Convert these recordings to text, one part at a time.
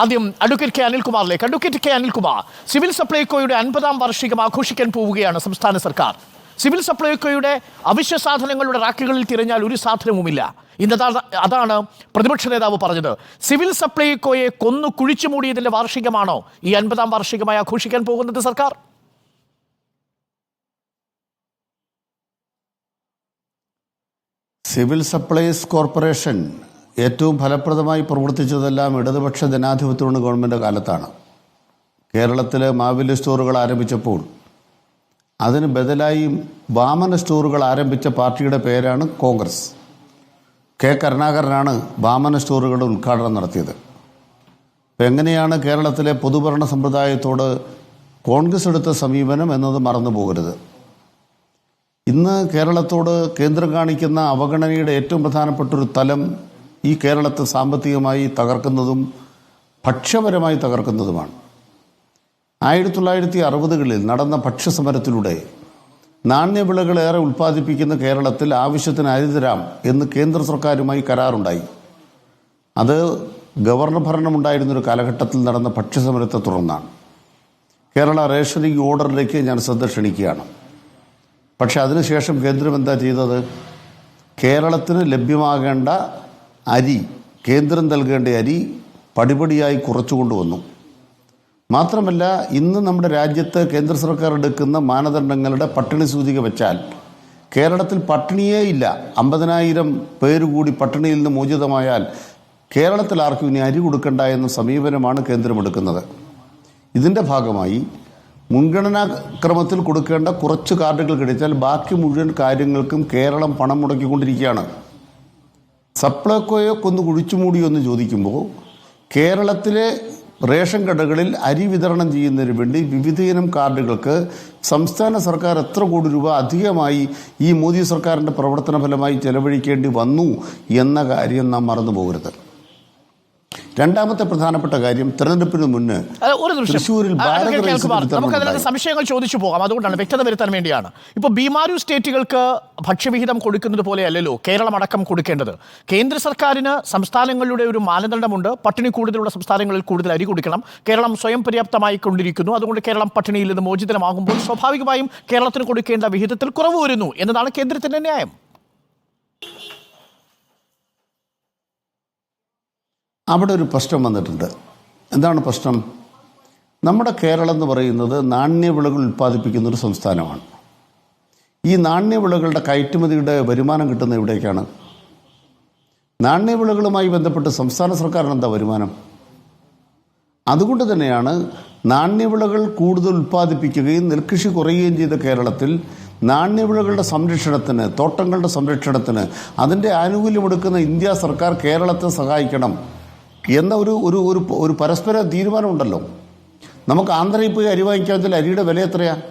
ആദ്യം advocate K അനിൽകുമാറിലേക്ക്. Advocate K Anilkumar, civil സപ്ലൈകോയുടെ 50-ാം വാർഷികം ആഘോഷിക്കാൻ പോവുകയാണ് സംസ്ഥാന സർക്കാർ. സിവിൽ സപ്ലൈകോയുടെ അവശ്യ സാധനങ്ങളുടെ റാക്കുകളിൽ തിരഞ്ഞാൽ ഒരു സാധനവുമില്ല. അതാണ് പ്രതിപക്ഷ നേതാവ് പറഞ്ഞത്. സിവിൽ സപ്ലൈകോയെ കൊന്നു കുഴിച്ചു മൂടിയതിന്റെ വാർഷികമാണോ ഈ 50-ാം വാർഷികമായി ആഘോഷിക്കാൻ പോകുന്നത് സർക്കാർ? സിവിൽ സപ്ലൈസ് കോർപ്പറേഷൻ ഏറ്റവും ഫലപ്രദമായി പ്രവർത്തിച്ചതെല്ലാം ഇടതുപക്ഷ ജനാധിപത്യമാണ് ഗവൺമെൻറ് കാലത്താണ്. കേരളത്തിലെ മാവേലി സ്റ്റോറുകൾ ആരംഭിച്ചപ്പോൾ അതിന് ബദലായി വാമന സ്റ്റോറുകൾ ആരംഭിച്ച പാർട്ടിയുടെ പേരാണ് കോൺഗ്രസ്. കെ കരുണാകരനാണ് വാമന സ്റ്റോറുകളുടെ ഉദ്ഘാടനം നടത്തിയത്. അപ്പം എങ്ങനെയാണ് കേരളത്തിലെ പൊതുഭരണ സമ്പ്രദായത്തോട് കോൺഗ്രസ് എടുത്ത സമീപനം എന്നത് മറന്നു പോകരുത്. ഇന്ന് കേരളത്തോട് കേന്ദ്രം കാണിക്കുന്ന അവഗണനയുടെ ഏറ്റവും പ്രധാനപ്പെട്ടൊരു തലം ഈ കേരളത്തെ സാമ്പത്തികമായി തകർക്കുന്നതും ഭക്ഷ്യപരമായി തകർക്കുന്നതുമാണ്. 1960കളിൽ നടന്ന ഭക്ഷ്യസമരത്തിലൂടെ നാണ്യവിളകളേറെ ഉൽപ്പാദിപ്പിക്കുന്ന കേരളത്തിൽ ആവശ്യത്തിന് അരി തരാം എന്ന് കേന്ദ്ര സർക്കാരുമായി കരാറുണ്ടായി. അത് ഗവർണർ ഭരണമുണ്ടായിരുന്നൊരു കാലഘട്ടത്തിൽ നടന്ന ഭക്ഷ്യസമരത്തെ തുടർന്നാണ്. കേരള റേഷനിങ് ഓർഡറിലേക്ക് ഞാൻ ശ്രദ്ധ ക്ഷണിക്കുകയാണ്. പക്ഷെ അതിനുശേഷം കേന്ദ്രം എന്താ ചെയ്തത്? കേരളത്തിന് ലഭ്യമാകേണ്ട അരി, കേന്ദ്രം നൽകേണ്ട അരി പടിപടിയായി കുറച്ചുകൊണ്ടുവന്നു. മാത്രമല്ല, ഇന്ന് നമ്മുടെ രാജ്യത്ത് കേന്ദ്ര സർക്കാർ എടുക്കുന്ന മാനദണ്ഡങ്ങളുടെ പട്ടിണി സൂചിക വെച്ചാൽ കേരളത്തിൽ പട്ടിണിയേ ഇല്ല. 50,000 പേര് കൂടി പട്ടിണിയിൽ നിന്ന് മോചിതമായാൽ കേരളത്തിൽ ആർക്കും ഇനി അരി കൊടുക്കണ്ട എന്ന സമീപനമാണ് കേന്ദ്രം എടുക്കുന്നത്. ഇതിൻ്റെ ഭാഗമായി മുൻഗണനാക്രമത്തിൽ കൊടുക്കേണ്ട കുറച്ച് കാർഡുകൾ കിട്ടിച്ചാൽ ബാക്കി മുഴുവൻ കാര്യങ്ങൾക്കും കേരളം പണം മുടക്കിക്കൊണ്ടിരിക്കുകയാണ്. സപ്ലൈകോയെ കൊന്നു കുഴിച്ചുമൂടിയെന്ന് ചോദിക്കുമ്പോൾ കേരളത്തിലെ റേഷൻ കടകളിൽ അരി വിതരണം ചെയ്യുന്നതിന് വേണ്ടി വിവിധയിനം കാർഡുകൾക്ക് സംസ്ഥാന സർക്കാർ എത്ര കോടി രൂപ അധികമായി ഈ മോദി സർക്കാരിൻ്റെ പ്രവർത്തന ഫലമായി ചെലവഴിക്കേണ്ടി വന്നു എന്ന കാര്യം നാം മറന്നു പോകരുത്. രണ്ടാമത്തെ പ്രധാനപ്പെട്ട കാര്യം, തെരഞ്ഞെടുപ്പിന് മുന്നേ തൃശ്ശൂരിൽ നമുക്കതിനകത്ത് സംശയങ്ങൾ ചോദിച്ചു പോകാം. അതുകൊണ്ടാണ് വ്യക്തത വരുത്താൻ വേണ്ടിയാണ്. ഇപ്പോൾ ബീമാരു സ്റ്റേറ്റുകൾക്ക് ഭക്ഷ്യവിഹിതം കൊടുക്കുന്നത് പോലെയല്ലല്ലോ കേരളം അടക്കം കൊടുക്കേണ്ടത്. കേന്ദ്ര സർക്കാരിന് സംസ്ഥാനങ്ങളുടെ ഒരു മാനദണ്ഡമുണ്ട്. പട്ടിണി കൂടുതലുള്ള സംസ്ഥാനങ്ങളിൽ കൂടുതൽ അരി കൊടുക്കണം. കേരളം സ്വയം പര്യാപ്തമായി കൊണ്ടിരിക്കുന്നു. അതുകൊണ്ട് കേരളം പട്ടിണിയിൽ നിന്ന് മോചിതമാകുമ്പോൾ സ്വാഭാവികമായും കേരളത്തിന് കൊടുക്കേണ്ട വിഹിതത്തിൽ കുറവ് വരുന്നു എന്നതാണ് കേന്ദ്രത്തിന്റെ ന്യായം. അവിടെ ഒരു പ്രശ്നം വന്നിട്ടുണ്ട്. എന്താണ് പ്രശ്നം? നമ്മുടെ കേരളം എന്ന് പറയുന്നത് നാണ്യവിളകൾ ഉൽപ്പാദിപ്പിക്കുന്നൊരു സംസ്ഥാനമാണ്. ഈ നാണ്യവിളകളുടെ കയറ്റുമതിയുടെ വരുമാനം കിട്ടുന്ന എവിടേക്കാണ്? നാണ്യവിളകളുമായി ബന്ധപ്പെട്ട് സംസ്ഥാന സർക്കാരിന് എന്താ വരുമാനം? അതുകൊണ്ട് തന്നെയാണ് നാണ്യവിളകൾ കൂടുതൽ ഉൽപ്പാദിപ്പിക്കുകയും നെൽകൃഷി കുറയുകയും ചെയ്ത കേരളത്തിൽ നാണ്യവിളകളുടെ സംരക്ഷണത്തിന്, തോട്ടങ്ങളുടെ സംരക്ഷണത്തിന് അതിൻ്റെ ആനുകൂല്യമെടുക്കുന്ന ഇന്ത്യ സർക്കാർ കേരളത്തെ സഹായിക്കണം എന്ന ഒരു പരസ്പര തീരുമാനമുണ്ടല്ലോ. നമുക്ക് ആന്ധ്രയിൽ പോയി അരി വാങ്ങിക്കാൻ വെച്ചാൽ അരിയുടെ വില എത്രയാണ്?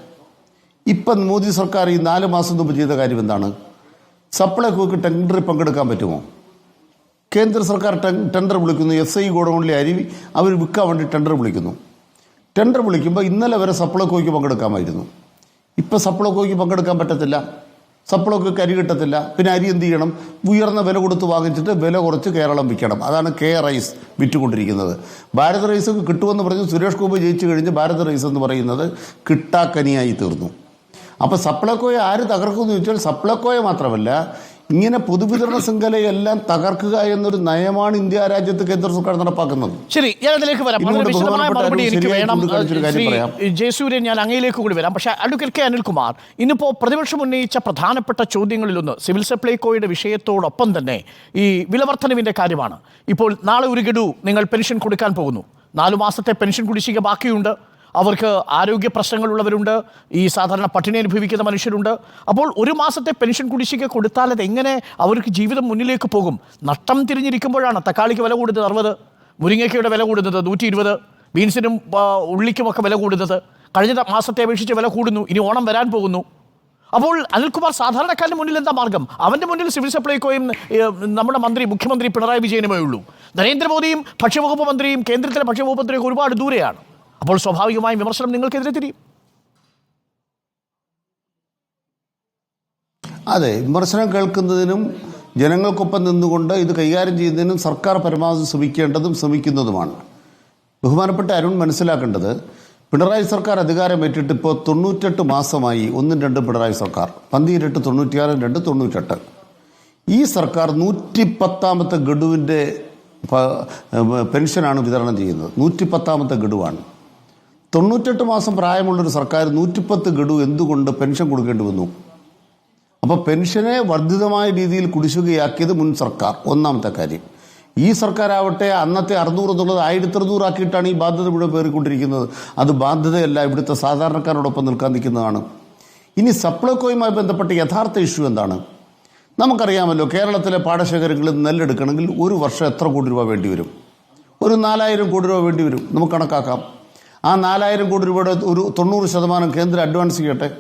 ഇപ്പം മോദി സർക്കാർ ഈ 4 മാസം മുമ്പ് ചെയ്ത കാര്യം എന്താണ്? സപ്ലൈകോയ്ക്ക് ടെൻഡറിൽ പങ്കെടുക്കാൻ പറ്റുമോ? കേന്ദ്ര സർക്കാർ ടെൻഡർ വിളിക്കുന്നു. SI ഗോഡൗണിലെ അരി അവർ വിൽക്കാൻ വേണ്ടി ടെൻഡർ വിളിക്കുന്നു. ടെൻഡർ വിളിക്കുമ്പോൾ ഇന്നലെ വരെ സപ്ലൈകോയ്ക്ക് പങ്കെടുക്കാമായിരുന്നു. ഇപ്പം സപ്ലൈകോയ്ക്ക് പങ്കെടുക്കാൻ പറ്റത്തില്ല. സപ്ലൈകോയ്ക്ക് അരി കിട്ടത്തില്ല. പിന്നെ അരി എന്ത് ചെയ്യണം? ഉയർന്ന വില കൊടുത്ത് വാങ്ങിച്ചിട്ട് വില കുറച്ച് കേരളം വിൽക്കണം. അതാണ് കെ റൈസ് വിറ്റുകൊണ്ടിരിക്കുന്നത്. ഭാരത് റൈസ് കിട്ടുമെന്ന് പറഞ്ഞ് സുരേഷ് ഗോപി ജയിച്ചു കഴിഞ്ഞ് ഭാരത് റൈസ് എന്ന് പറയുന്നത് കിട്ടാക്കനിയായി തീർന്നു. അപ്പോൾ സപ്ലൈകോയെ ആര് തകർക്കുമെന്ന് ചോദിച്ചാൽ സപ്ലൈകോയെ മാത്രമല്ല, ഇങ്ങനെ പൊതുവിതരണ ശൃംഖലയെല്ലാം തകർക്കുക എന്നൊരു നയമാണ് ഇന്ത്യ രാജ്യത്ത് കേന്ദ്ര സർക്കാർ നടപ്പാക്കുന്നത്. ശരി, ഞാൻ അതിലേക്ക് വരാം. ജയസൂര്യൻ, ഞാൻ അങ്ങയിലേക്ക് കൂടി വരാം. പക്ഷേ അഡ്വക്കേറ്റ് കെ അനിൽകുമാർ, ഇന്നിപ്പോൾ പ്രതിപക്ഷം ഉന്നയിച്ച പ്രധാനപ്പെട്ട ചോദ്യങ്ങളിലൊന്ന് സിവിൽ സപ്ലൈകോയുടെ വിഷയത്തോടൊപ്പം തന്നെ ഈ വിലവർദ്ധനവിൻ്റെ കാര്യമാണ്. ഇപ്പോൾ നാളെ ഒരു ഗഡു നിങ്ങൾ പെൻഷൻ കൊടുക്കാൻ പോകുന്നു. 4 മാസത്തെ പെൻഷൻ കുടിശ്ശിക ബാക്കിയുണ്ട്. അവർക്ക് ആരോഗ്യ പ്രശ്നങ്ങളുള്ളവരുണ്ട്, ഈ സാധാരണ പട്ടിണി അനുഭവിക്കുന്ന മനുഷ്യരുണ്ട്. അപ്പോൾ 1 മാസത്തെ പെൻഷൻ കുടിശ്ശിക കൊടുത്താൽ അതെങ്ങനെ അവർക്ക് ജീവിതം മുന്നിലേക്ക് പോകും? നഷ്ടം തിരിഞ്ഞിരിക്കുമ്പോഴാണ് തക്കാളിക്ക് വില കൂടുന്നത് 60, മുരിങ്ങയ്ക്കയുടെ വില കൂടുന്നത് 120, ബീൻസിനും ഉള്ളിക്കുമൊക്കെ വില കൂടുന്നത്. കഴിഞ്ഞ മാസത്തെ അപേക്ഷിച്ച് വില കൂടുന്നു. ഇനി ഓണം വരാൻ പോകുന്നു. അപ്പോൾ അനിൽകുമാർ, സാധാരണക്കാരൻ്റെ മുന്നിൽ എന്താ മാർഗം? അവൻ്റെ മുന്നിൽ സിവിൽ സപ്ലൈകോയും നമ്മുടെ മുഖ്യമന്ത്രി പിണറായി വിജയനുമേ ഉള്ളൂ. നരേന്ദ്രമോദിയും ഭക്ഷ്യവകുപ്പ് മന്ത്രിയും കേന്ദ്രത്തിലെ ഭക്ഷ്യവകുപ്പ് മന്ത്രിയൊക്കെ ഒരുപാട് ദൂരെയാണ്. അപ്പോൾ സ്വാഭാവികമായും വിമർശനം നിങ്ങൾക്കെതിരെ തിരിയും. അതെ, വിമർശനം കേൾക്കുന്നതിനും ജനങ്ങൾക്കൊപ്പം നിന്നുകൊണ്ട് ഇത് കൈകാര്യം ചെയ്യുന്നതിനും സർക്കാർ പരമാവധി ശ്രമിക്കേണ്ടതും ശ്രമിക്കുന്നതുമാണ്. ബഹുമാനപ്പെട്ട അരുൺ മനസ്സിലാക്കേണ്ടത്, പിണറായി സർക്കാർ അധികാരമേറ്റിട്ട് ഇപ്പോൾ 98 മാസമായി. 1-2 പിണറായി സർക്കാർ, 12 96 2 98. ഈ സർക്കാർ 110ാമത്തെ ഗഡുവിൻ്റെ പെൻഷനാണ് വിതരണം ചെയ്യുന്നത്. 110ാമത്തെ ഗഡുവാണ്. 98 മാസം പ്രായമുള്ളൊരു സർക്കാർ 110 ഗഡു എന്തുകൊണ്ട് പെൻഷൻ കൊടുക്കേണ്ടി വന്നു? അപ്പോൾ പെൻഷനെ വർദ്ധിതമായ രീതിയിൽ കുടിശ്ശികയാക്കിയത് മുൻ സർക്കാർ, ഒന്നാമത്തെ കാര്യം. ഈ സർക്കാരാവട്ടെ അന്നത്തെ 600 എന്നുള്ളത് 1600 ആക്കിയിട്ടാണ് ഈ ബാധ്യത മുഴുവൻ പേറിക്കൊണ്ടിരിക്കുന്നത്. അത് ബാധ്യതയല്ല, ഇവിടുത്തെ സാധാരണക്കാരോടൊപ്പം നിൽക്കാൻ നിൽക്കുന്നതാണ്. ഇനി സപ്ലൈകോയുമായി ബന്ധപ്പെട്ട യഥാർത്ഥ ഇഷ്യൂ എന്താണ്? നമുക്കറിയാമല്ലോ, കേരളത്തിലെ പാടശേഖരങ്ങളിൽ നെല്ലെടുക്കണമെങ്കിൽ ഒരു വർഷം എത്ര കോടി രൂപ വേണ്ടി വരും? ഒരു 4000 കോടി രൂപ വേണ്ടി വരും. നമുക്ക് കണക്കാക്കാം. ആ 4000 കോടി രൂപയുടെ ഒരു 90% കേന്ദ്രം അഡ്വാൻസ് ചെയ്യട്ടെ.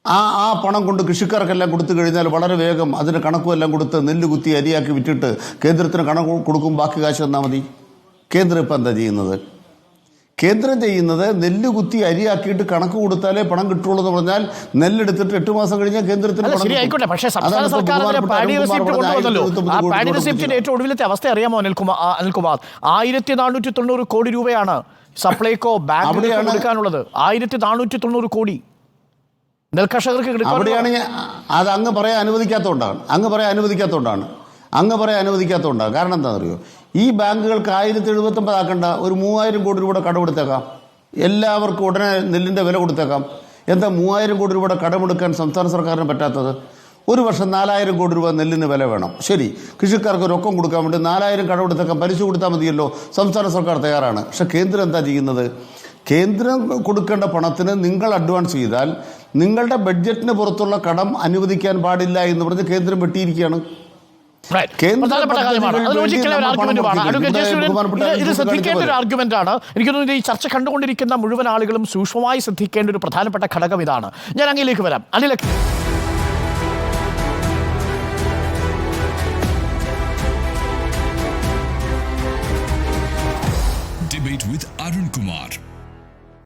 ആ പണം കൊണ്ട് കൃഷിക്കാർക്കെല്ലാം കൊടുത്തു കഴിഞ്ഞാൽ വളരെ വേഗം അതിന് കണക്കുമെല്ലാം കൊടുത്ത് നെല്ല് കുത്തി അരിയാക്കി വിറ്റിട്ട് കേന്ദ്രത്തിന് കണക്ക് കൊടുക്കും, ബാക്കി കാശ് തന്നാൽ മതി. കേന്ദ്രം ഇപ്പം എന്താ ചെയ്യുന്നത്? കേന്ദ്രം ചെയ്യുന്നത് നെല്ല് കുത്തി അരിയാക്കിയിട്ട് കണക്ക് കൊടുത്താലേ പണം കിട്ടുള്ളൂ എന്ന് പറഞ്ഞാൽ നെല്ലെടുത്തിട്ട് 8 മാസം കഴിഞ്ഞാൽ കേന്ദ്രത്തിന് പക്ഷേ സംസ്ഥാന സർക്കാർ പാഡി റെസിപ്റ്റ് കൊണ്ടുവന്നല്ലോ. ആ പാഡി റെസിപ്റ്റിന്റെ ഏറ്റവും ഒടുവിലത്തെ അവസ്ഥ അറിയാമോ അനിൽകുമാർ? 1490 കോടി രൂപയാണ് സപ്ലൈകോ ബാങ്കിലേക്ക് കൊടുക്കാനുള്ളത്. 1490 കോടി നെൽകർഷകർക്ക് അവിടെയാണ് അത് അങ്ങ് പറയാൻ അനുവദിക്കാത്തതുകൊണ്ടാണ്. കാരണം എന്താണെന്നറിയോ? ഈ ബാങ്കുകൾക്ക് 1079 ആക്കണ്ട, ഒരു 3000 കോടി രൂപയുടെ കടമെടുത്തേക്കാം. എല്ലാവർക്കും ഉടനെ നെല്ലിൻ്റെ വില കൊടുത്തേക്കാം. എന്താ 3000 കോടി രൂപയുടെ കടമെടുക്കാൻ സംസ്ഥാന സർക്കാരിന് പറ്റാത്തത്? ഒരു വർഷം 4000 കോടി രൂപ നെല്ലിന് വില വേണം. ശരി, കൃഷിക്കാർക്ക് രൊക്കം കൊടുക്കാൻ വേണ്ടി 4000 കടമെടുത്തേക്കാം, പലിശ കൊടുത്താൽ മതിയല്ലോ. സംസ്ഥാന സർക്കാർ തയ്യാറാണ്. പക്ഷെ കേന്ദ്രം എന്താ ചെയ്യുന്നത്? കേന്ദ്രം കൊടുക്കേണ്ട പണത്തിന് നിങ്ങൾ അഡ്വാൻസ് ചെയ്താൽ നിങ്ങളുടെ ബഡ്ജറ്റിന് പുറത്തുള്ള കടം അനുവദിക്കാൻ പാടില്ല എന്ന് പറഞ്ഞ് കേന്ദ്രം വെട്ടിയിരിക്കുകയാണ്. ഇത് ശ്രദ്ധിക്കേണ്ട ഒരു ആർഗ്യുമെന്റ് ആണ്. എനിക്ക് തോന്നുന്നത് ഈ ചർച്ച കണ്ടുകൊണ്ടിരിക്കുന്ന മുഴുവൻ ആളുകളും സൂക്ഷ്മമായി ശ്രദ്ധിക്കേണ്ട ഒരു പ്രധാനപ്പെട്ട ഘടകം ഇതാണ്. ഞാൻ അങ്ങിലേക്ക് വരാം. അനിൽ